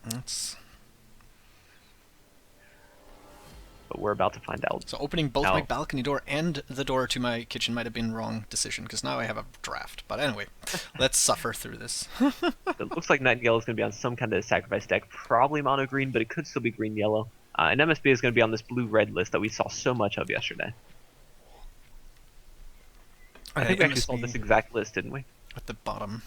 That's... But we're about to find out. So opening both my Now, balcony door and the door to my kitchen might have been wrong decision, because now I have a draft. But anyway, let's suffer through this. it looks like Nightingale is going to be on some kind of sacrifice deck, probably mono green, but it could still be green yellow. And MSB is going to be on this blue red list that we saw so much of yesterday. I think we actually saw this exact list, didn't we? At the bottom.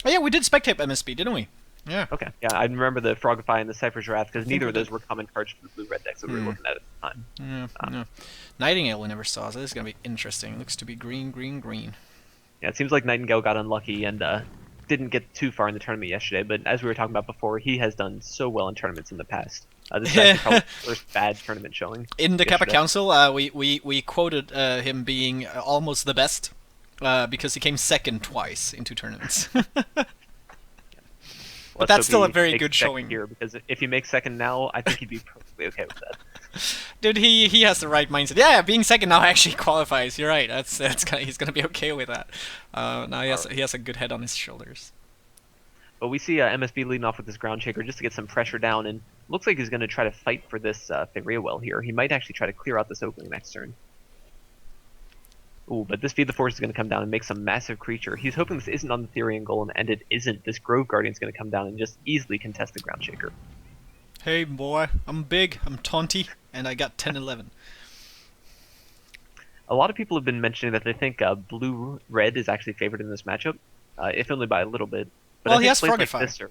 Oh yeah, we did spectape MSB, didn't we? Yeah. Okay. Yeah, I remember the Frogify and the Cypher's Wrath because neither of we those did. were common cards for the blue-red decks that we were looking at the time. Yeah. Nightingale we never saw, so this is going to be interesting. Looks to be green, green, green. Yeah, it seems like Nightingale got unlucky and didn't get too far in the tournament yesterday, but as we were talking about before, he has done so well in tournaments in the past. This is actually probably the first bad tournament showing. In the Kappa yesterday. Council, we quoted him being almost the best because he came second twice in 2 tournaments. But Let's that's still a hope he very makes good second showing. here, because if he makes second now, I think he'd be perfectly okay with that. Dude, he has the right mindset. Yeah, being second now actually qualifies. You're right. That's kind of, he's gonna be okay with that. Now he has a good head on his shoulders. But we see MSB leading off with this ground shaker just to get some pressure down, and looks like he's going to try to fight for this Faeria well here. He might actually try to clear out this opening next turn. Ooh, but this Feed the Force is going to come down and make some massive creature. He's hoping this isn't on the Therian Golem, and it isn't. This Grove Guardian is going to come down and just easily contest the ground shaker. Hey boy, I'm big, I'm taunty, and I got 10-11. A lot of people have been mentioning that they think blue-red is actually favored in this matchup, if only by a little bit. But Well, I he think has plays like Frogify. this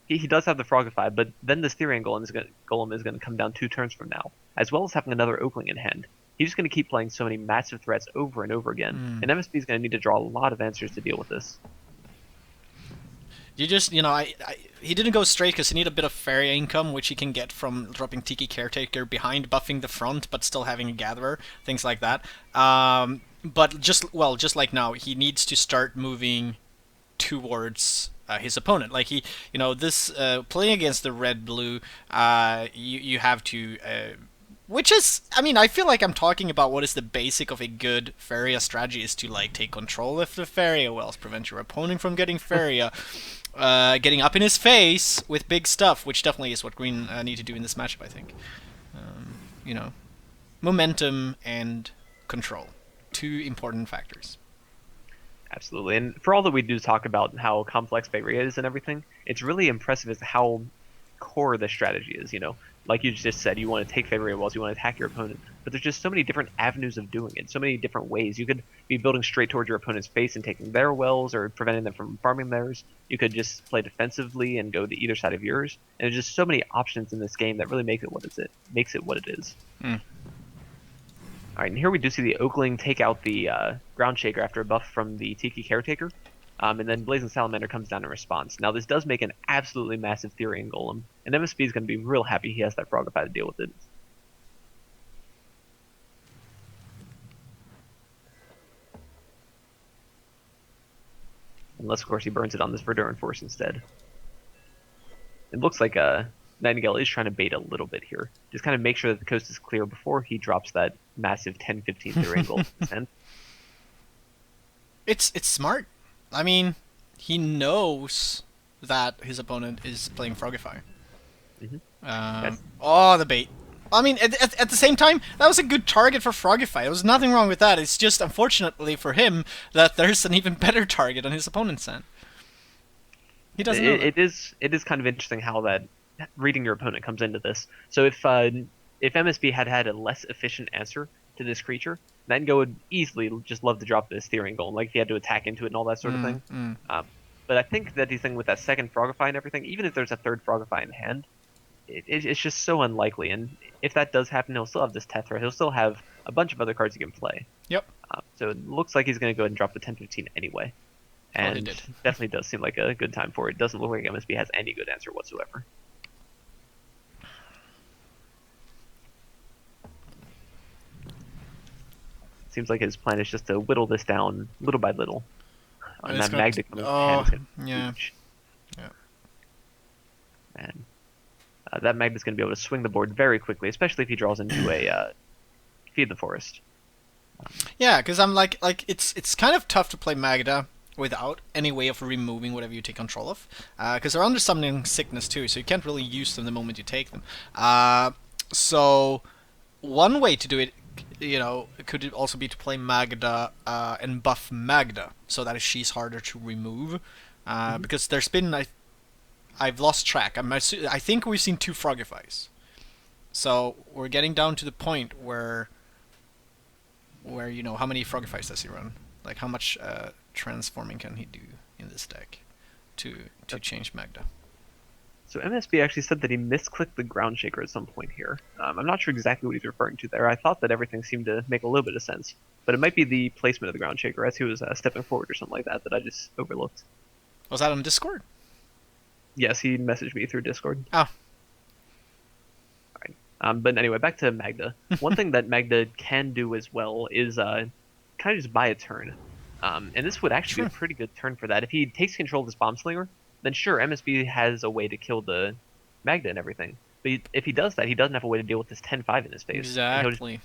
he does have the Frogify, but then this Therian Golem is going to come down 2 turns from now, as well as having another Oakling in hand. He's just going to keep playing so many massive threats over and over again, and MSB is going to need to draw a lot of answers to deal with this. He didn't go straight because he need a bit of Faeria income, which he can get from dropping Tiki Caretaker behind, buffing the front, but still having a Gatherer, things like that. But just like now, he needs to start moving towards his opponent. Like this playing against the red-blue, you have to. Which is, I mean, I feel like I'm talking about what is the basic of a good Faeria strategy is to like take control of the Faeria wells, prevent your opponent from getting Faeria, getting up in his face with big stuff, which definitely is what Green need to do in this matchup, I think. Momentum and control, 2 important factors. Absolutely, and for all that we do talk about how complex Faeria is and everything, it's really impressive as to how core the strategy is, Like you just said, you want to take Faeria wells, you want to attack your opponent, but there's just so many different avenues of doing it, so many different ways. You could be building straight towards your opponent's face and taking their wells or preventing them from farming theirs. You could just play defensively and go to either side of yours, and there's just so many options in this game that really makes it what it is. Alright, and here we do see the Oakling take out the Ground Shaker after a buff from the Tiki Caretaker. And then Blazing Salamander comes down in response. Now this does make an absolutely massive Therian Golem, and MSB is going to be real happy he has that Frogify to deal with it. Unless, of course, he burns it on this Verduran Force instead. It looks like Nightingale is trying to bait a little bit here. Just kind of make sure that the coast is clear before he drops that massive 10-15 Therian Golem. It's smart. I mean, he knows that his opponent is playing Frogify. Oh, the bait. I mean, at the same time, that was a good target for Frogify. There was nothing wrong with that. It's just, unfortunately for him, that there's an even better target on his opponent's end. He doesn't know that. It is kind of interesting how that reading your opponent comes into this. So if MSB had a less efficient answer to this creature, Nightingale would easily just love to drop this Therian Golem, like if he had to attack into it and all that sort of thing. But I think that he's thinking with that second Frogify and everything, even if there's a third Frogify in hand, it's just so unlikely. And if that does happen, he'll still have this Tetra. He'll still have a bunch of other cards he can play. Yep. So it looks like he's going to go ahead and drop the 10-15 anyway. And he did. Definitely does seem like a good time for it. It doesn't look like MSB has any good answer whatsoever. Seems like his plan is just to whittle this down little by little. And that Magda coming is going to be huge. Yeah. And that Magda's going to be able to swing the board very quickly, especially if he draws into a Feed the Forest. Yeah, because I'm like it's kind of tough to play Magda without any way of removing whatever you take control of, because they're under summoning sickness too, so you can't really use them the moment you take them. So one way to do it, could also be to play Magda and buff Magda so that she's harder to remove. Because there's been I've lost track. I think we've seen 2 Frogifies. So we're getting down to the point where how many Frogifies does he run? Like how much transforming can he do in this deck to change Magda? So MSB actually said that he misclicked the ground shaker at some point here. I'm not sure exactly what he's referring to there. I thought that everything seemed to make a little bit of sense, but it might be the placement of the ground shaker as he was stepping forward or something like that I just overlooked. Was that on Discord? Yes, he messaged me through Discord. Oh. But anyway, back to Magda. One thing that Magda can do as well is kind of just buy a turn. And this would actually be a pretty good turn for that. If he takes control of this Bomb Slinger, then sure, MSB has a way to kill the Magda and everything. But if he does that, he doesn't have a way to deal with this 10-5 in his face. Exactly.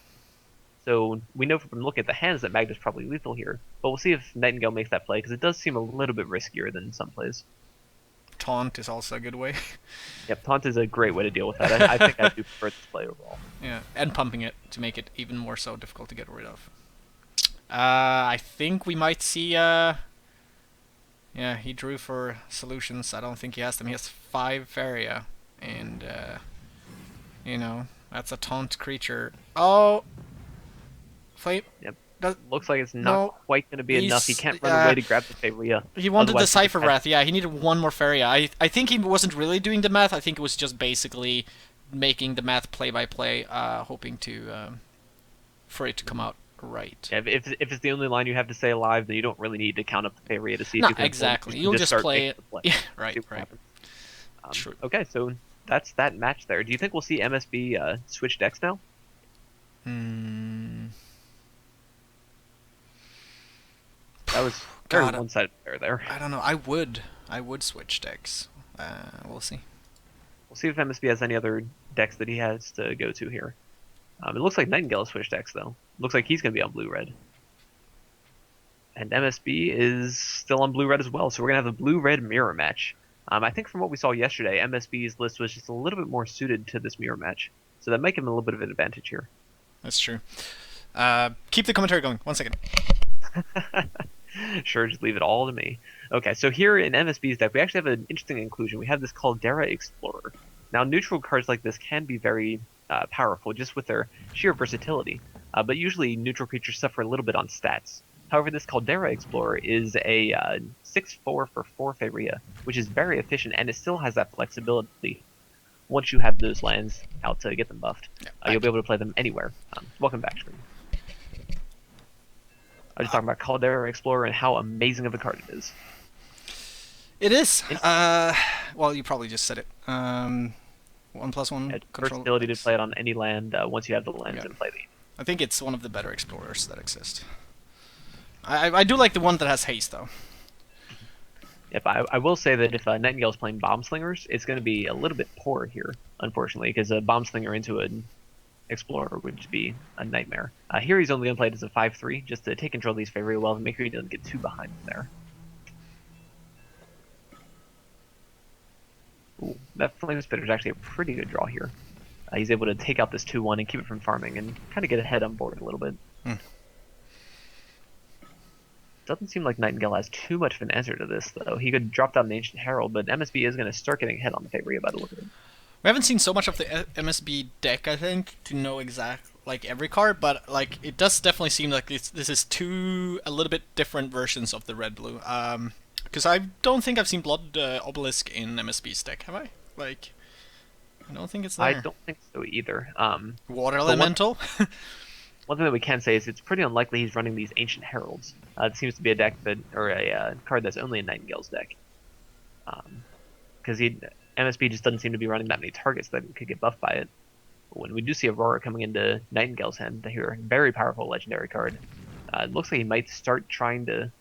So we know from looking at the hands that Magda's probably lethal here. But we'll see if Nightingale makes that play, because it does seem a little bit riskier than some plays. Taunt is also a good way. Yep, Taunt is a great way to deal with that. I think I do prefer this play overall. Yeah, and pumping it to make it even more so difficult to get rid of. I think we might see... yeah, he drew for solutions. I don't think he has them. He has 5 Faeria. And, that's a taunt creature. Oh! Flame? Yep. Looks like it's not quite going to be enough. He can't run away to grab the Faeria. He wanted the Cypher Wrath. Yeah, he needed 1 more Faeria. I think he wasn't really doing the math. I think it was just basically making the math play by play, hoping for it to come out right. Yeah, if it's the only line you have to stay alive, then you don't really need to count up the Faeria to see if you can. Exactly. You'll just play it. Yeah, right. True. Okay, so that's that match there. Do you think we'll see MSB switch decks now? That was very one-sided there. I don't know. I would switch decks. We'll see. We'll see if MSB has any other decks that he has to go to here. It looks like Nightingale switched decks, though. Looks like he's going to be on blue-red. And MSB is still on blue-red as well, so we're going to have a blue-red mirror match. I think from what we saw yesterday, MSB's list was just a little bit more suited to this mirror match. So that might give him a little bit of an advantage here. That's true. Keep the commentary going. 1 second. Sure, just leave it all to me. Okay, so here in MSB's deck, we actually have an interesting inclusion. We have this Caldera Explorer. Now, neutral cards like this can be very powerful just with their sheer versatility, but usually neutral creatures suffer a little bit on stats. However, this Caldera Explorer is a 6/4 for 4 Faeria, which is very efficient, and it still has that flexibility. Once you have those lands out to get them buffed, you'll be able to play them anywhere. Welcome back, screen. I was talking about Caldera Explorer and how amazing of a card it is. It is. Well, you probably just said it. 1/1 control. Versatility to play it on any land once you have the lands and play the. I think it's one of the better explorers that exist. I do like the one that has haste, though. If I will say that if Nightingale is playing Bomb Slingers, it's going to be a little bit poor here, unfortunately, because a Bomb Slinger into an Explorer would be a nightmare. Here he's only going to play it as a 5/3, just to take control of these very well and make sure he doesn't get too behind there. Ooh, that Flame Spitter is actually a pretty good draw here. He's able to take out this 2/1 and keep it from farming and kind of get ahead on board a little bit. Doesn't seem like Nightingale has too much of an answer to this, though. He could drop down the Ancient Herald, but MSB is going to start getting ahead on the Faeria by the look of it. We haven't seen so much of the MSB deck, I think, to know like every card, but like it does definitely seem like this is a little bit different versions of the red-blue. Because I don't think I've seen Blood Obelisk in MSB's deck, have I? Like, I don't think it's there. I don't think so either. Water Elemental? One thing that we can say is it's pretty unlikely he's running these Ancient Heralds. It seems to be a deck or a card that's only in Nightingale's deck. Because MSB just doesn't seem to be running that many targets that could get buffed by it. But when we do see Aurora coming into Nightingale's hand here, very powerful legendary card. It looks like he might start trying to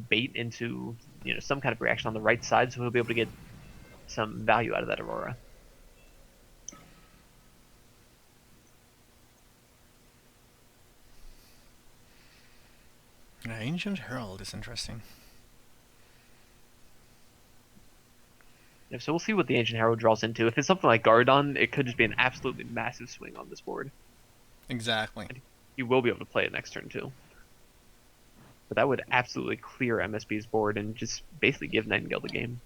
bait into some kind of reaction on the right side, so he'll be able to get some value out of that Aurora. Ancient Herald is interesting. Yeah, so we'll see what the Ancient Herald draws into. If it's something like Gardon, it could just be an absolutely massive swing on this board. Exactly. And you will be able to play it next turn too. But that would absolutely clear MSB's board and just basically give Nightingale the game.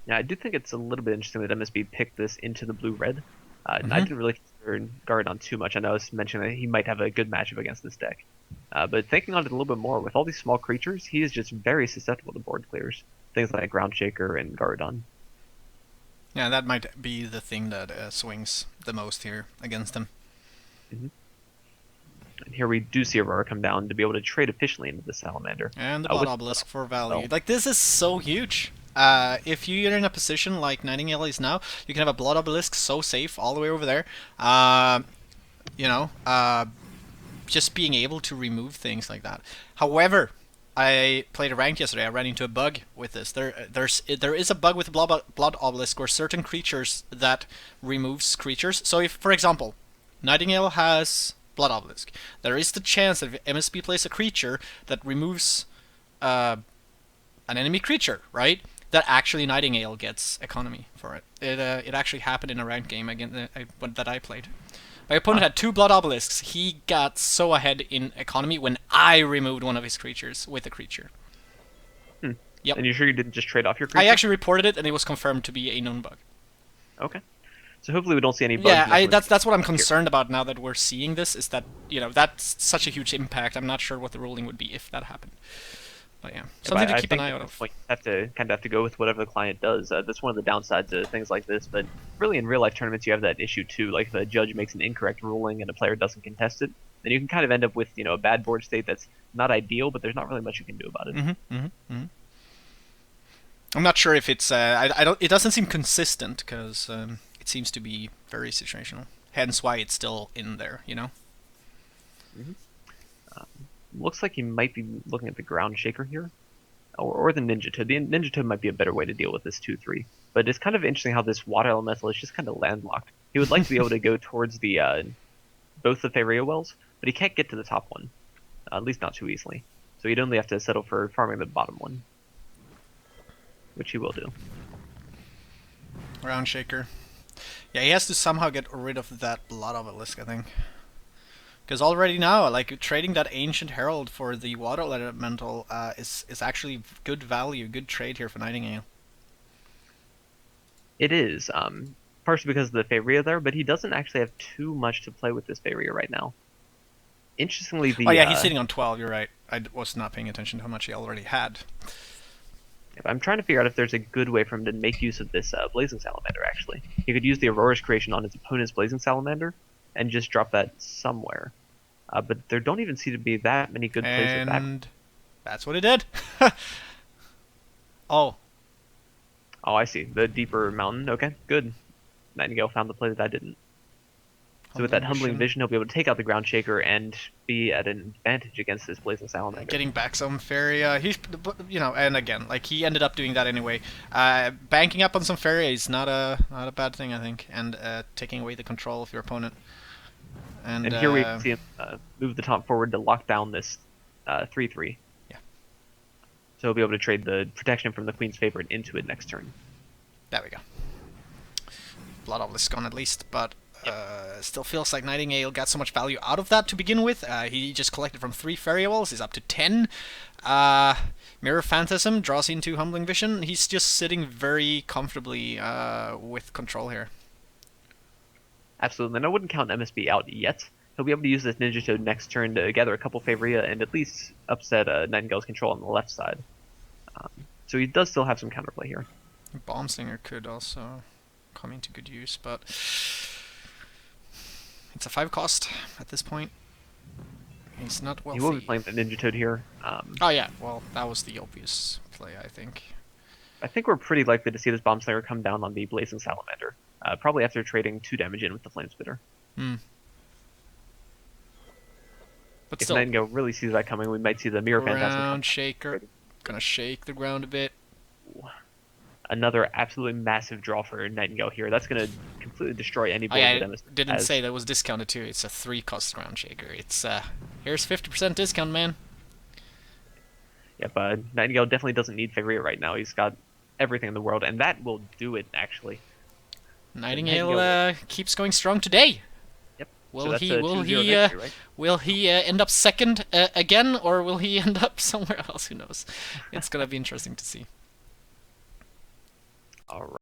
Yeah, I do think it's a little bit interesting that MSB picked this into the blue-red. And I didn't really consider Gardon too much. I know I was mentioning that he might have a good matchup against this deck. But thinking on it a little bit more, with all these small creatures, he is just very susceptible to board clears. Things like Ground Shaker and Gardon. Yeah, that might be the thing that swings the most here against him. Mm-hmm. And here we do see Aurora come down to be able to trade efficiently into the Salamander. And the Blood Obelisk for value. Like, this is so huge. If you're in a position like Nightingale is now, you can have a Blood Obelisk so safe all the way over there. You know, just being able to remove things like that. However, I played a rank yesterday. I ran into a bug with this. There is a bug with Blood Obelisk where certain creatures that removes creatures. So if, for example, Nightingale has Blood Obelisk, there is the chance that if MSB plays a creature that removes an enemy creature, right? That actually Nightingale gets economy for it. It actually happened in a ranked game again that I played. My opponent had 2 Blood Obelisks. He got so ahead in economy when I removed one of his creatures with a creature. Yep. And you sure you didn't just trade off your creature? I actually reported it, and it was confirmed to be a known bug. Okay. So hopefully we don't see any bugs. Yeah, that's what I'm concerned about now that we're seeing this, is that, you know, that's such a huge impact. I'm not sure what the ruling would be if that happened. But yeah, something to keep an eye out of. You have to go with whatever the client does. That's one of the downsides of things like this. But really, in real life tournaments, you have that issue too. Like if a judge makes an incorrect ruling and a player doesn't contest it, then you can kind of end up with, you know, a bad board state that's not ideal, but there's not really much you can do about it. I'm not sure if it's. I don't. It doesn't seem consistent because it seems to be very situational. Hence why it's still in there. You know. Looks like you might be looking at the Ground Shaker here, or the Ninja Toad. The Ninja Toad might be a better way to deal with this 2/3. But it's kind of interesting how this Water Elemental is just kind of landlocked. He would like to be able to go towards the both the Faeria wells, but he can't get to the top one, at least not too easily. So he'd only have to settle for farming the bottom one, which he will do. Ground Shaker. Yeah, he has to somehow get rid of that Blood Obelisk, I think. Because already now, like, trading that Ancient Herald for the Water Elemental is actually good value, good trade here for Nightingale. It is, partially because of the Faeria there, but he doesn't actually have too much to play with this Faeria right now. Interestingly, the... Oh yeah, he's sitting on 12, you're right. I was not paying attention to how much he already had. I'm trying to figure out if there's a good way for him to make use of this Blazing Salamander, actually. He could use the Aurora's creation on his opponent's Blazing Salamander, and just drop that somewhere. But there don't even seem to be that many good plays with that. And that's what it did. Oh. Oh, I see. The deeper mountain. Okay, good. Nightingale found the play that I didn't. So with that Humbling Vision, he'll be able to take out the Ground Shaker and be at an advantage against this Blazing Salamander. Getting back some Faeria. He's, you know, and again, like, he ended up doing that anyway. Banking up on some Faeria is not a bad thing, I think, and taking away the control of your opponent. And here we see him move the top forward to lock down this 3/3. Yeah. So he'll be able to trade the protection from the Queen's Favorite into it next turn. There we go. Blood Obelisk gone at least, but still feels like Nightingale got so much value out of that to begin with. He just collected from 3 Faeria Wells. He's up to 10. Mirror Phantasm draws into Humbling Vision. He's just sitting very comfortably with control here. Absolutely, and I wouldn't count MSB out yet. He'll be able to use this Ninja Toad next turn to gather a couple Faeria and at least upset Nightingale's control on the left side. So he does still have some counterplay here. Bomb Slinger could also come into good use, but it's a 5 cost at this point. He's not wealthy. He will be playing the Ninja Toad here. Oh yeah, well, that was the obvious play, I think. I think we're pretty likely to see this Bomb Slinger come down on the Blazing Salamander. Probably after trading 2 damage in with the Flame Spitter. But if still, Nightingale really sees that coming, we might see the Mirror Phantasm. Ground Shaker. Gonna shake the ground a bit. another absolutely massive draw for Nightingale here. That's going to completely destroy any Oh board yeah, that I MSB didn't has. say that was discounted too. It's a 3-cost ground shaker. It's here's 50% discount, man. Yeah, but Nightingale definitely doesn't need Faeria right now. He's got everything in the world, and that will do it, actually. So Nightingale Nightingale will... keeps going strong today. Yep. So Will that's he? a Will 2-0 he? victory, right? Will he end up second again, or will he end up somewhere else? Who knows? It's gonna be interesting to see. All right.